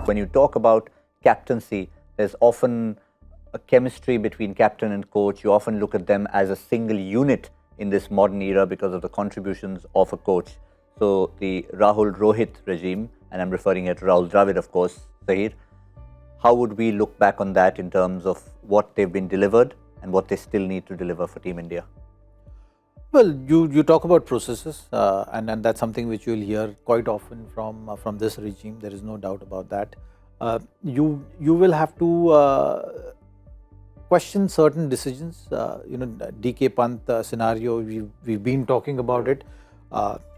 When you talk about captaincy, there's often a chemistry between captain and coach. You often look at them as a single unit in this modern era because of the contributions of a coach. So the Rahul Rohit regime, and I'm referring at Rahul Dravid, of course, Zaheer, how would we look back on that in terms of what they've been delivered and what they still need to deliver for Team India? Well, you talk about processes, and that's something which you will hear quite often from this regime. There is no doubt about that. You will have to question certain decisions. DK Pant scenario, we've been talking about it.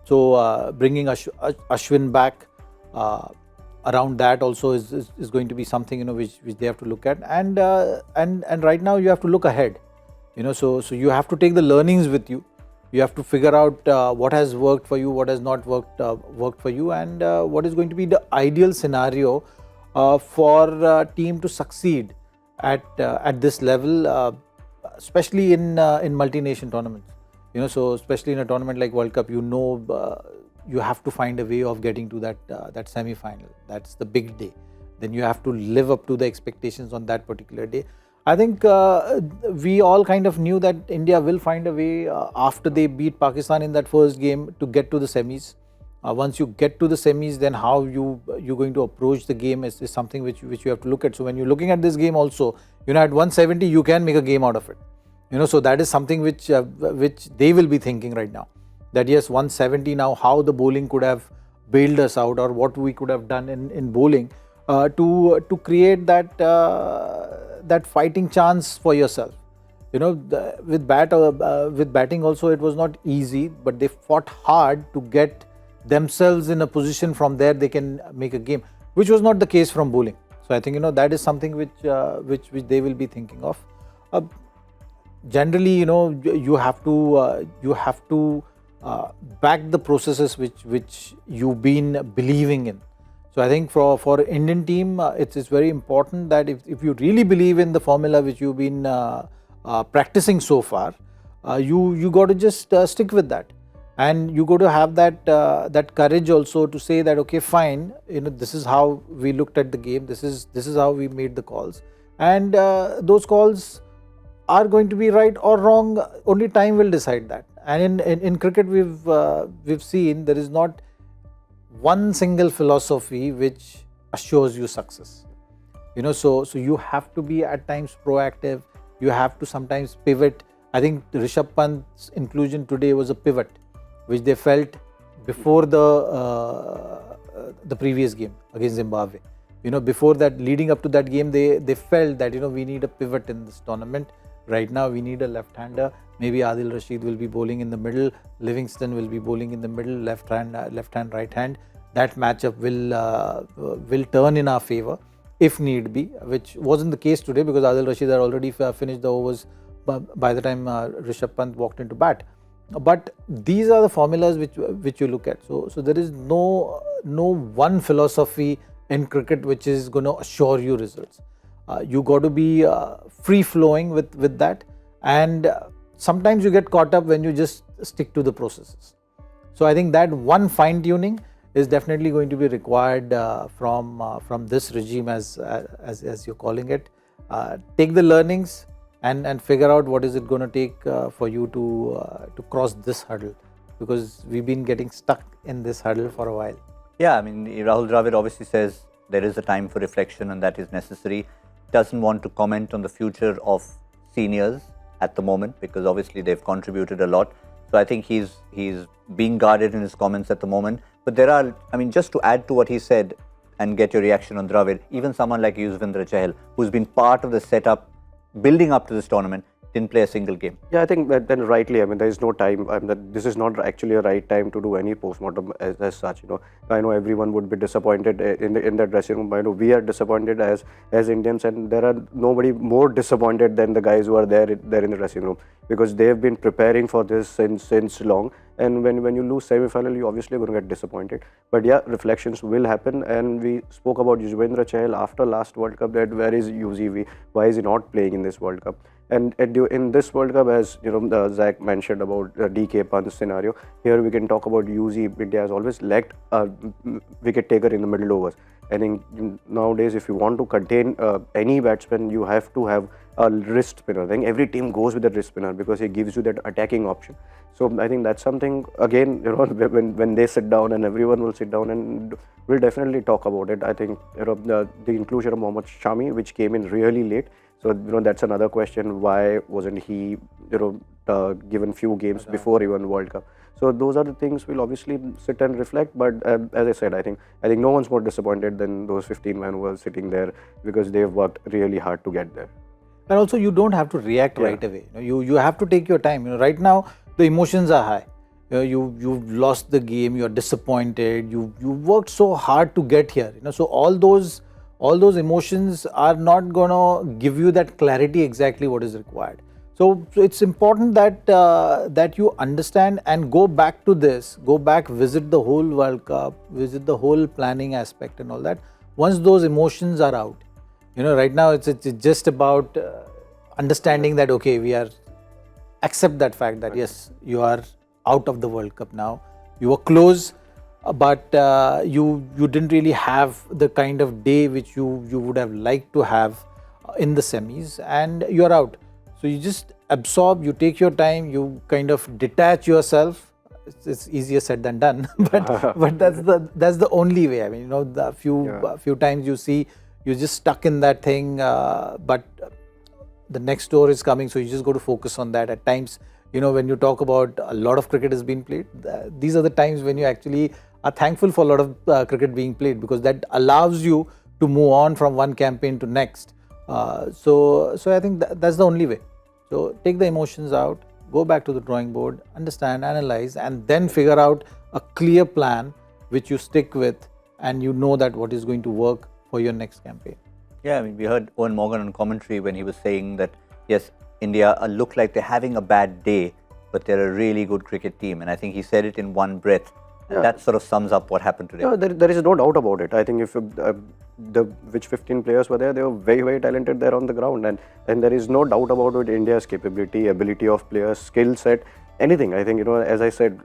So bringing Ashwin back around that also is going to be something which they have to look at. And right now you have to look ahead. So you have to take the learnings with you. You have to figure out what has worked for you, what has not worked for you, and what is going to be the ideal scenario for a team to succeed at this level, especially in multi-nation tournaments. So especially in a tournament like World Cup, you have to find a way of getting to that semi-final. That's the big day. Then you have to live up to the expectations on that particular day. I think we all kind of knew that India will find a way after they beat Pakistan in that first game to get to the semis. Once you get to the semis, then how you're going to approach the game is something which you have to look at. So when you're looking at this game also, at 170 you can make a game out of it. So that is something which they will be thinking right now. That yes, 170 now, how the bowling could have bailed us out, or what we could have done in bowling to create that fighting chance for yourself. With batting also it was not easy, but they fought hard to get themselves in a position from there they can make a game, which was not the case from bowling. So I think that is something which they will be thinking of. Generally, you have to back the processes which you've been believing in. So I think for Indian team, it's very important that if you really believe in the formula which you've been practicing so far, you got to just stick with that, and you got to have that courage also to say that okay, fine, this is how we looked at the game, this is how we made the calls, and those calls are going to be right or wrong. Only time will decide that. And in cricket, we've seen there is not one single philosophy which assures you success. So you have to be at times proactive. You have to sometimes pivot. I think Rishabh Pant's inclusion today was a pivot, which they felt before the previous game against Zimbabwe. Before that, leading up to that game, they felt that we need a pivot in this tournament. Right now, we need a left-hander. Maybe Adil Rashid will be bowling in the middle. Livingston will be bowling in the middle. Left hand, right hand. That matchup will turn in our favour if need be, which wasn't the case today because Adil Rashid had already finished the overs by the time Rishabh Pant walked into bat. But these are the formulas which you look at. So there is no one philosophy in cricket which is going to assure you results. You got to be free-flowing with that, and sometimes you get caught up when you just stick to the processes. So I think that one fine-tuning is definitely going to be required from this regime, as you're calling it. Take the learnings and figure out what is it going to take for you to cross this hurdle, because we've been getting stuck in this hurdle for a while. Yeah, I mean, Rahul Dravid obviously says there is a time for reflection and that is necessary. Doesn't want to comment on the future of seniors at the moment because obviously they've contributed a lot. So I think he's being guarded in his comments at the moment. But there are, I mean, just to add to what he said and get your reaction on Dravid, even someone like Yuzvendra Chahal, who's been part of the setup building up to this tournament, didn't play a single game. Yeah, I think that then rightly, I mean, there is no time. That this is not actually a right time to do any postmortem as such. I know everyone would be disappointed in the dressing room. I know we are disappointed as Indians, and there are nobody more disappointed than the guys who are there in the dressing room, because they have been preparing for this since long. And when you lose semi-final, you obviously are going to get disappointed. But yeah, reflections will happen. And we spoke about Yuzvendra Chahal after last World Cup, that where is UZV? Why is he not playing in this World Cup? And in this World Cup, as Zach mentioned about the DK Pant scenario, here we can talk about UZ. India has always lacked a wicket taker in the middle overs. I think nowadays, if you want to contain any batsman, you have to have a wrist spinner. I think every team goes with a wrist spinner because he gives you that attacking option. So I think that's something, again, when they sit down, and everyone will sit down, and we'll definitely talk about it. I think the inclusion of Mohammad Shami, which came in really late. So that's another question. Why wasn't he given few games before even World Cup? So those are the things we'll obviously sit and reflect. But as I said, I think no one's more disappointed than those 15 men who are sitting there, because they've worked really hard to get there. And also, you don't have to react right away. You have to take your time. Right now, the emotions are high. You've lost the game. You're disappointed. You worked so hard to get here. So all those emotions are not gonna give you that clarity exactly what is required. So it's important that you understand and go back to this. Go back, visit the whole World Cup, visit the whole planning aspect and all that. Once those emotions are out, right now it's just about understanding that, okay, we are accept that fact that yes, you are out of the World Cup now. You were close, but you didn't really have the kind of day which you would have liked to have in the semis, and you are out. So you just absorb, you take your time, you kind of detach yourself. It's easier said than done, but that's the only way. I mean, the few times you see you're just stuck in that thing, but the next over is coming, so you just got to focus on that. At times, when you talk about a lot of cricket has been played, these are the times when you actually are thankful for a lot of cricket being played, because that allows you to move on from one campaign to next. So I think that's the only way. So take the emotions out, go back to the drawing board, understand, analyze, and then figure out a clear plan which you stick with, and you know that what is going to work for your next campaign. Yeah, I mean, we heard Owen Morgan on commentary when he was saying that, yes, India look like they're having a bad day, but they're a really good cricket team. And I think he said it in one breath. And that sort of sums up what happened today. Yeah, there is no doubt about it. I think if which 15 players were there, they were very, very talented there on the ground. And there is no doubt about it, India's capability, ability of players, skill set, anything. I think, as I said,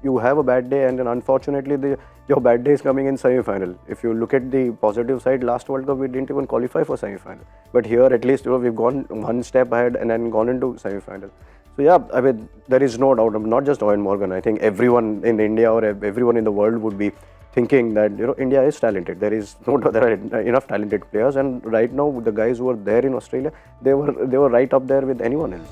you have a bad day, and then unfortunately your bad day is coming in semi-final. If you look at the positive side, last World Cup we didn't even qualify for semi-final. But here at least we've gone one step ahead and then gone into semi-final. So yeah, I mean, there is no doubt, not just Owen Morgan. I think everyone in India or everyone in the world would be thinking that India is talented. There are enough talented players, and right now the guys who are there in Australia, they were right up there with anyone else.